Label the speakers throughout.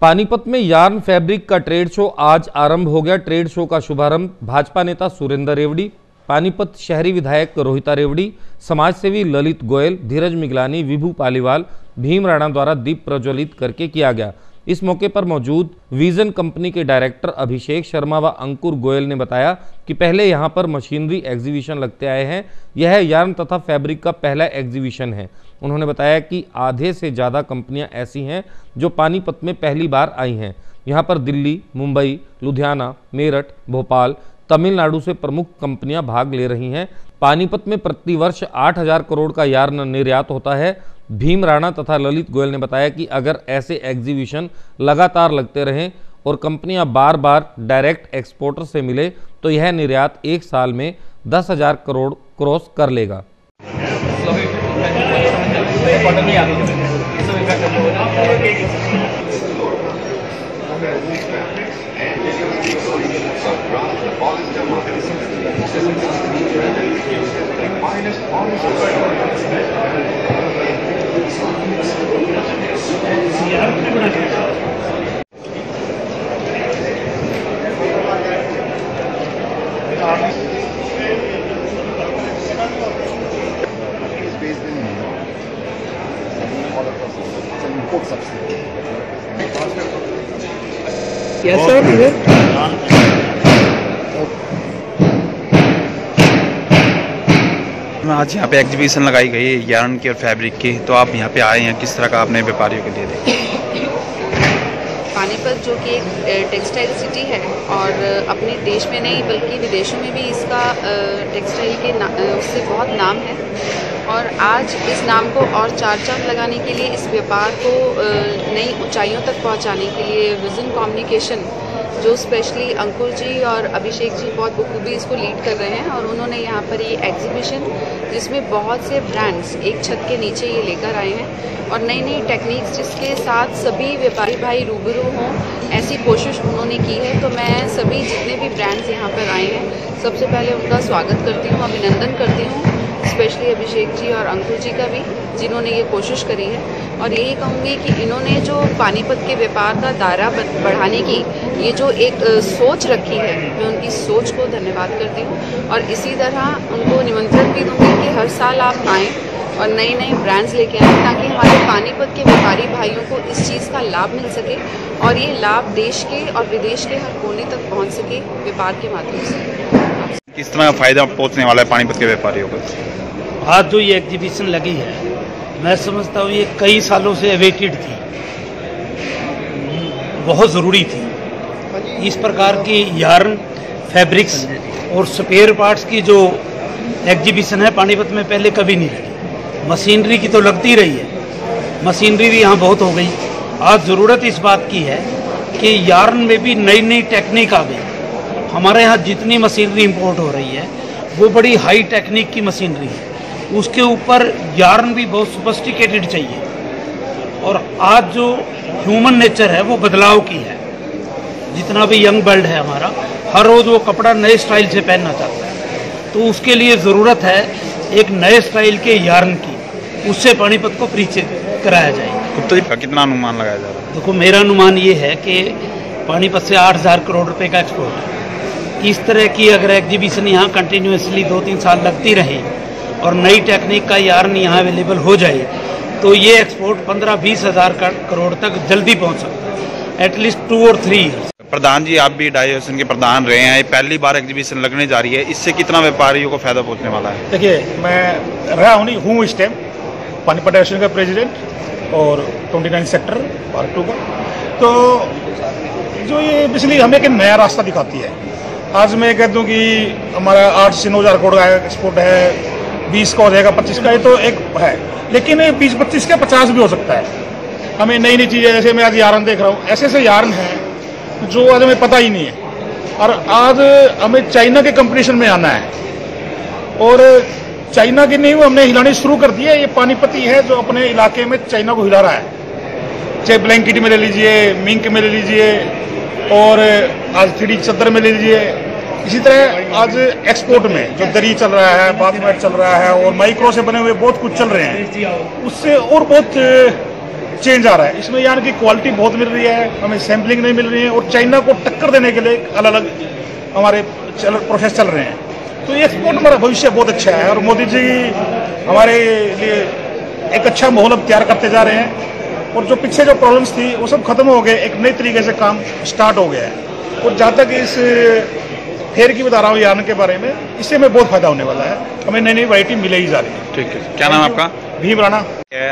Speaker 1: पानीपत में yarn fabric का trade show आज आरंभ हो गया। ट्रेड शो का शुभारंभ भाजपा नेता सुरेंद्र रेवड़ी, पानीपत शहरी विधायक रोहिता रेवड़ी, समाजसेवी ललित गोयल, धीरज मिगलानी, विभू पालीवाल, भीम राणा द्वारा दीप प्रज्वलित करके किया गया। इस मौके पर मौजूद विजन कंपनी के डायरेक्टर अभिषेक शर्मा व अंकुर गोयल ने बताया कि पहले यहां पर मशीनरी एग्जीबिशन लगते आए हैं। यह यार्न तथा फैब्रिक का पहला एग्जीबिशन है। उन्होंने बताया कि आधे से ज़्यादा कंपनियां ऐसी हैं जो पानीपत में पहली बार आई हैं। यहां पर दिल्ली, मुंबई, लुधियाना, मेरठ, भोपाल, तमिलनाडु से प्रमुख कंपनियां भाग ले रही हैं। पानीपत में प्रतिवर्ष 8,000 करोड़ का यार्न निर्यात होता है। भीम राणा तथा ललित गोयल ने बताया कि अगर ऐसे एग्जीबिशन लगातार लगते रहें और कंपनियां बार बार डायरेक्ट एक्सपोर्टर से मिले तो यह निर्यात एक साल में 10,000 करोड़ क्रॉस कर लेगा।
Speaker 2: Yes, sir.
Speaker 3: आज यहाँ पे एग्जीबिशन लगाई गई है यार्न की और फैब्रिक की, तो आप यहाँ पे आए हैं, किस तरह का आपने व्यापारियों के लिए देखा?
Speaker 4: पानीपत जो कि एक टेक्सटाइल सिटी है और अपने देश में नहीं बल्कि विदेशों में भी इसका टेक्सटाइल के उससे बहुत नाम है और आज इस नाम को और चार चांद लगाने के लिए, इस व्यापार को नई ऊंचाइयों तक पहुंचाने के लिए विजन कम्युनिकेशन जो स्पेशली अंकुर जी और अभिषेक जी बहुत बखूबी इसको लीड कर रहे हैं और उन्होंने यहाँ पर ये एग्जीबिशन जिसमें बहुत से ब्रांड्स एक छत के नीचे ये लेकर आए हैं और नई नई टेक्निक्स जिसके साथ सभी व्यापारी भाई रूबरू हों, ऐसी कोशिश उन्होंने की है। तो मैं सभी जितने भी ब्रांड्स यहाँ पर आए हैं सबसे पहले उनका स्वागत करती हूँ, अभिनंदन करती हूँ, स्पेशली अभिषेक जी और अंकुर जी का भी जिन्होंने ये कोशिश करी है। और यही कहूँगी कि इन्होंने जो पानीपत के व्यापार का दायरा बढ़ाने की ये जो एक सोच रखी है, मैं उनकी सोच को धन्यवाद करती हूँ और इसी तरह उनको निमंत्रण भी दूँगी कि हर साल आप आएँ और नए नए ब्रांड्स लेके आएँ ताकि हमारे पानीपत के व्यापारी भाइयों को इस चीज़ का लाभ मिल सके और ये लाभ देश के और विदेश के हर कोने तक पहुँच सके व्यापार के माध्यम से।
Speaker 3: किस तरह का फायदा पहुँचने वाला है पानीपत के व्यापारियों को?
Speaker 2: आज जो ये एग्जीबिशन लगी है, मैं समझता हूँ ये कई सालों से अवेटेड थी, बहुत ज़रूरी थी। इस प्रकार की यार्न, फैब्रिक्स और स्पेयर पार्ट्स की जो एग्जीबिशन है पानीपत में पहले कभी नहीं लगी। मशीनरी की तो लगती रही है, मशीनरी भी यहाँ बहुत हो गई। आज ज़रूरत इस बात की है कि यार्न में भी नई नई टेक्निक आ गई। हमारे यहाँ जितनी मशीनरी इंपोर्ट हो रही है वो बड़ी हाई टेक्निक की मशीनरी है, उसके ऊपर यार्न भी बहुत सोफिस्टिकेटेड चाहिए। और आज जो ह्यूमन नेचर है वो बदलाव की है। जितना भी यंग बर्ड है हमारा, हर रोज़ वो कपड़ा नए स्टाइल से पहनना चाहता है, तो उसके लिए ज़रूरत है एक नए स्टाइल के यार्न की, उससे पानीपत को परिचित कराया जाए।
Speaker 3: तो कितना अनुमान लगाया जा रहा है?
Speaker 2: देखो, मेरा अनुमान ये है कि पानीपत से 8,000 करोड़ रुपए का एक्सपोर्ट है। इस तरह की अगर एग्जीबिशन यहाँ कंटिन्यूसली 2-3 साल लगती रहे और नई टेक्निक का यार्न यहाँ अवेलेबल हो जाए तो ये एक्सपोर्ट 15-20 हज़ार करोड़ तक जल्दी पहुँच सकता है, एटलीस्ट 2 और 3 ईयर्स।
Speaker 3: प्रधान जी, आप भी डाइवर्सन के प्रधान रहे हैं, पहली बार एग्जीबिशन लगने जा रही है, इससे कितना व्यापारियों को फायदा पहुँचने वाला है?
Speaker 5: देखिए, मैं रहा हूँ इस टाइम पानीपत डाइवर्सन का प्रेसिडेंट और 29 सेक्टर पार्ट 2 का। तो जो ये बेसिकली हमें एक नया रास्ता दिखाती है। आज मैं कह दूं कि हमारा 8 से 9,000 करोड़ का एक्सपोर्ट है, 20 का हो जाएगा, 25 का, ये तो एक है, लेकिन 20-25 का 50 भी हो सकता है। हमें नई नई चीज़ें, जैसे मैं आज यार्न देख रहा हूँ, ऐसे ऐसे यार्न हैं जो आज हमें पता ही नहीं है। और आज हमें चाइना के कंपटीशन में आना है और चाइना की नहीं, वो हमने हिलानी शुरू कर दी है। ये पानीपती है जो अपने इलाके में चाइना को हिला रहा है, चाहे ब्लैंकेट में ले लीजिए, मिंक में ले लीजिए और आज 3D चद्दर में ले लीजिए। इसी तरह आज एक्सपोर्ट में जो दरी चल रहा है, बाथमेट चल रहा है और माइक्रो से बने हुए बहुत कुछ चल रहे हैं, उससे और बहुत चेंज आ रहा है। इसमें यानी कि क्वालिटी बहुत मिल रही है, हमें सैम्पलिंग नहीं मिल रही है, और चाइना को टक्कर देने के लिए अलग अलग हमारे प्रोसेस चल रहे हैं। तो ये एक्सपोर्ट हमारा भविष्य बहुत अच्छा है, और मोदी जी हमारे लिए एक अच्छा माहौल अब तैयार करते जा रहे हैं, और जो पीछे जो प्रॉब्लम्स थी वो सब खत्म हो गए, एक नई तरीके से काम स्टार्ट हो गया है। और जहाँ तक इस फेयर की बता रहा हूँ यार्न के बारे में, इससे हमें बहुत फायदा होने वाला है, हमें नई नई वैरायटी मिले ही जा रही है।
Speaker 3: ठीक है, क्या नाम है आपका?
Speaker 5: भीम राणा।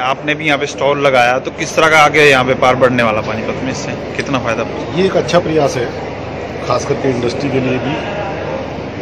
Speaker 3: आपने भी यहाँ पे स्टॉल लगाया, तो किस तरह का आगे यहाँ पे पार बढ़ने वाला पानीपत में, इससे कितना फायदा?
Speaker 6: ये एक अच्छा प्रयास है, खास करके इंडस्ट्री के लिए भी,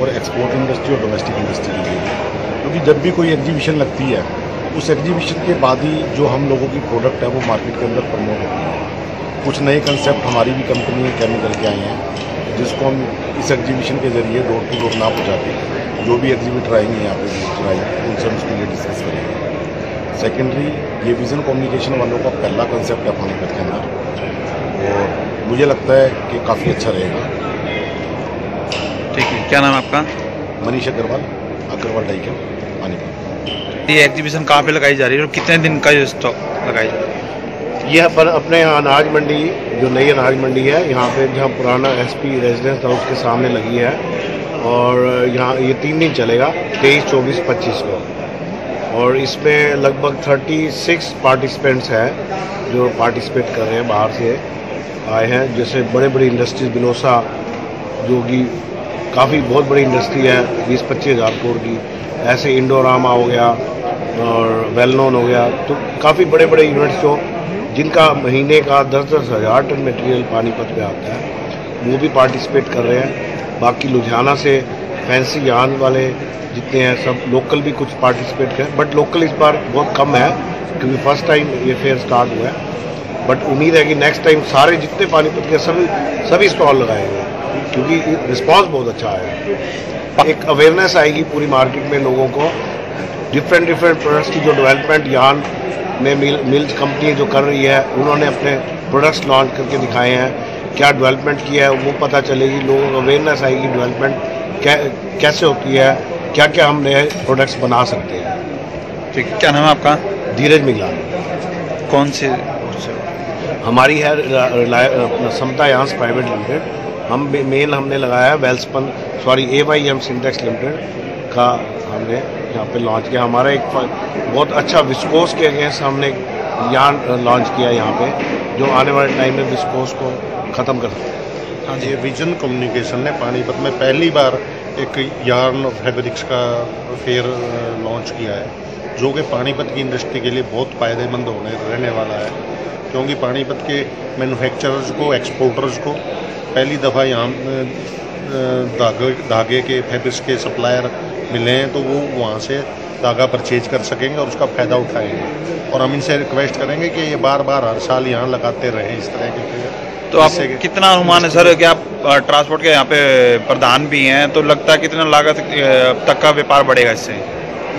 Speaker 6: और एक्सपोर्ट इंडस्ट्री और डोमेस्टिक इंडस्ट्री के लिए भी। क्योंकि जब भी कोई एग्जीबिशन लगती है, उस एग्जीबिशन के बाद ही जो हम लोगों की प्रोडक्ट है वो मार्केट के अंदर प्रमोट होती है। कुछ नए कंसेप्ट हमारी भी कंपनी केमिकल के आए हैं, जिसको हम इस एग्जीबिशन के जरिए डोर टू डोर ना पहुँचाते, जो भी एग्जीबिटर आएंगे यहाँ पे विजिटर आएंगे उनसे हम उसके लिए डिस्कस करेंगे। सेकेंडरी, ये विजन कम्युनिकेशन वालों का पहला कंसेप्ट है पानीपत के अंदर, और मुझे लगता है कि काफ़ी अच्छा रहेगा।
Speaker 3: ठीक है, क्या नाम है आपका?
Speaker 6: मनीष अग्रवाल डाइक, पानीपत।
Speaker 3: ये एग्जीबिशन कहाँ पे लगाई जा रही है और कितने दिन का ये स्टॉक लगाई जा रही है?
Speaker 6: ये पर अपने यहाँ अनाज मंडी, जो नई अनाज मंडी है यहाँ पे, जहाँ पुराना एसपी रेजिडेंस था उसके सामने लगी है, और यहाँ ये 3 दिन चलेगा, 23, 24, 25 को। और इसमें लगभग 36 पार्टिसिपेंट्स हैं जो पार्टिसिपेट कर रहे हैं, बाहर से आए हैं। जैसे बड़े बड़ी इंडस्ट्रीज, बिलोसा जो कि काफ़ी बहुत बड़ी इंडस्ट्री है, 20-25 हज़ार करोड़ की, ऐसे इंडोरामा हो गया और वेल नोन हो गया, तो काफ़ी बड़े बड़े यूनिट्स जो जिनका महीने का 10-10 हज़ार टन मटेरियल पानीपत में आता है, वो भी पार्टिसिपेट कर रहे हैं। बाकी लुधियाना से फैंसी यार्न वाले जितने हैं सब, लोकल भी कुछ पार्टिसिपेट करें, बट लोकल इस बार बहुत कम है क्योंकि फर्स्ट टाइम ये फेयर स्टार्ट हुआ है। बट उम्मीद है कि नेक्स्ट टाइम सारे जितने पानीपत के सभी स्टॉल लगाएंगे, क्योंकि रिस्पांस बहुत अच्छा है। एक अवेयरनेस आएगी पूरी मार्केट में लोगों को, डिफरेंट प्रोडक्ट्स की जो डेवलपमेंट यार्न में मिल्स कंपनी जो कर रही है, उन्होंने अपने प्रोडक्ट्स लॉन्च करके दिखाए हैं, क्या डेवलपमेंट किया है वो पता चलेगी, लोगों को अवेयरनेस आएगी डेवलपमेंट कैसे होती है, क्या क्या हम नए प्रोडक्ट्स बना सकते हैं।
Speaker 3: ठीक है, क्या नाम है आपका?
Speaker 6: धीरज मिगलानी।
Speaker 3: कौन से?
Speaker 6: हमारी है समता यार्न्स प्राइवेट लिमिटेड। हम मेन हमने लगाया है Welspun, sorry AYM Syntex limited का हमने यहाँ पे लॉन्च किया। हमारा एक बहुत अच्छा विस्कोस के अगेंस्ट हमने यार्न लॉन्च किया यहाँ पे, जो आने वाले टाइम में विस्कोस को ख़त्म कर सकते हैं।
Speaker 7: हाँ जी, ये विजन कम्युनिकेशन ने पानीपत में पहली बार एक यार्न फैब्रिक्स का फेयर लॉन्च किया है, जो कि पानीपत की इंडस्ट्री के लिए बहुत फ़ायदेमंद रहने वाला है, क्योंकि पानीपत के मैन्युफैक्चरर्स को, एक्सपोर्टर्स को पहली दफ़ा यहाँ धागे के फैब्रिक्स के सप्लायर मिले हैं, तो वो वहाँ से धागा परचेज कर सकेंगे और उसका फ़ायदा उठाएंगे। और हम इनसे रिक्वेस्ट करेंगे कि ये बार बार हर साल यहाँ लगाते रहें इस तरह के।
Speaker 3: तो आप कितना अनुमान है सर कि आप ट्रांसपोर्ट के यहाँ पे प्रधान भी हैं, तो लगता है कितना लागत तक का व्यापार बढ़ेगा इससे?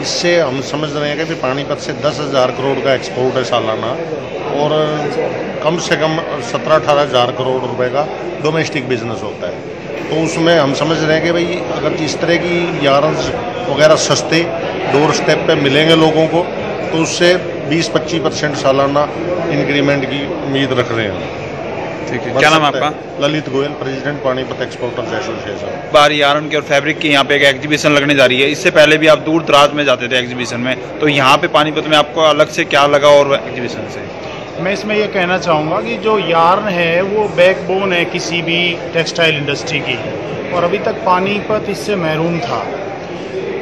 Speaker 7: इससे हम समझ रहे हैं कि पानीपत से 10,000 करोड़ का एक्सपोर्ट है सालाना, और कम से कम 17-18 हज़ार करोड़ रुपए का डोमेस्टिक बिजनेस होता है। तो उसमें हम समझ रहे हैं कि भाई अगर इस तरह की यार्न्स वगैरह सस्ते डोर स्टेप पे मिलेंगे लोगों को, तो उससे 20-25% सालाना इंक्रीमेंट की उम्मीद रख रहे हैं।
Speaker 3: ठीक है, क्या नाम है आपका?
Speaker 7: Lalit Goyal, president Panipat exporters association.
Speaker 3: बार यार्न की और फैब्रिक की यहाँ पे एक एग्जीबिशन लगने जा रही है, इससे पहले भी आप दूर दराज में जाते थे एग्जीबिशन में, तो यहाँ पे पानीपत में आपको अलग से क्या लगा और एग्जीबिशन से?
Speaker 5: मैं इसमें ये कहना चाहूँगा कि जो यार्न है वो बैकबोन है किसी भी टेक्सटाइल इंडस्ट्री की, और अभी तक पानीपत इससे महरूम था।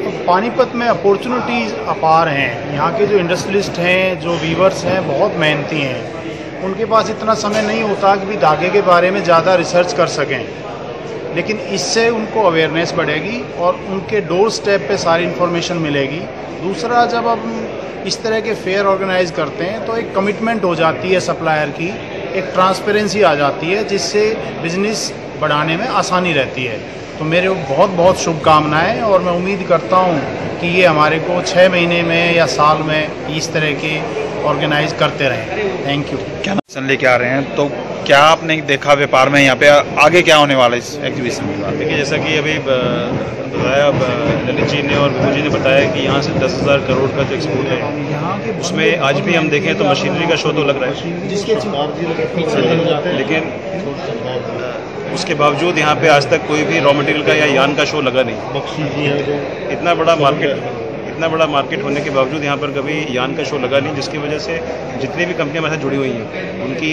Speaker 5: तो पानीपत में अपॉर्चुनिटीज़ अपार हैं। यहाँ के जो इंडस्ट्रियलिस्ट हैं, जो वीवर्स हैं, बहुत मेहनती हैं। उनके पास इतना समय नहीं होता कि भी धागे के बारे में ज़्यादा रिसर्च कर सकें, लेकिन इससे उनको अवेयरनेस बढ़ेगी और उनके डोर स्टेप पे सारी इन्फॉर्मेशन मिलेगी। दूसरा, जब हम इस तरह के फेयर ऑर्गेनाइज करते हैं तो एक कमिटमेंट हो जाती है सप्लायर की, एक ट्रांसपेरेंसी आ जाती है, जिससे बिजनेस बढ़ाने में आसानी रहती है। तो मेरे बहुत बहुत शुभकामनाएं, और मैं उम्मीद करता हूं कि ये हमारे को 6 महीने में या साल में इस तरह के ऑर्गेनाइज करते रहें। Thank you.
Speaker 3: क्या लेके आ रहे हैं, तो क्या आपने देखा व्यापार में यहाँ पे आगे क्या होने वाला है इस एग्जीबिशन में?
Speaker 8: देखिए, जैसा कि अभी बताया ललित जी ने और विभू जी ने बताया कि यहाँ से 10,000 करोड़ का जो एक्सपोर्ट है, उसमें आज भी हम देखें तो मशीनरी का शो तो लग रहा है, लेकिन उसके बावजूद यहाँ पे आज तक कोई भी रॉ मटेरियल का या यान का शो लगा नहीं। इतना बड़ा मार्केट होने के बावजूद यहाँ पर कभी यान का शो लगा नहीं, जिसकी वजह से जितनी भी कंपनियां हमारे साथ जुड़ी हुई हैं उनकी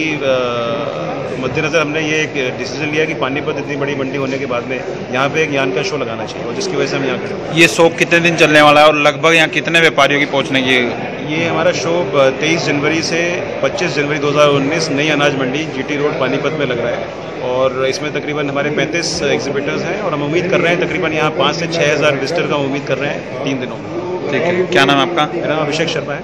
Speaker 8: मद्देनज़र हमने ये एक डिसीजन लिया कि पानीपत इतनी बड़ी मंडी होने के बाद में यहाँ पे एक यान का शो लगाना चाहिए, और जिसकी वजह से हम यहाँ खड़े हैं।
Speaker 3: ये शो कितने दिन चलने वाला है और लगभग यहाँ कितने व्यापारियों की पहुँचने की?
Speaker 8: ये हमारा शो 23 जनवरी से 25 जनवरी 2019 नई अनाज मंडी GT रोड पानीपत में लग रहा है, और इसमें तकरीबन हमारे 35 एग्जीबिटर्स हैं, और हम उम्मीद कर रहे हैं तकरीबन यहाँ 5 से 6 हज़ार विजिटर का उम्मीद कर रहे हैं 3 दिनों में।
Speaker 3: ठीक है, क्या नाम है आपका?
Speaker 8: मेरा नाम अभिषेक शर्मा है।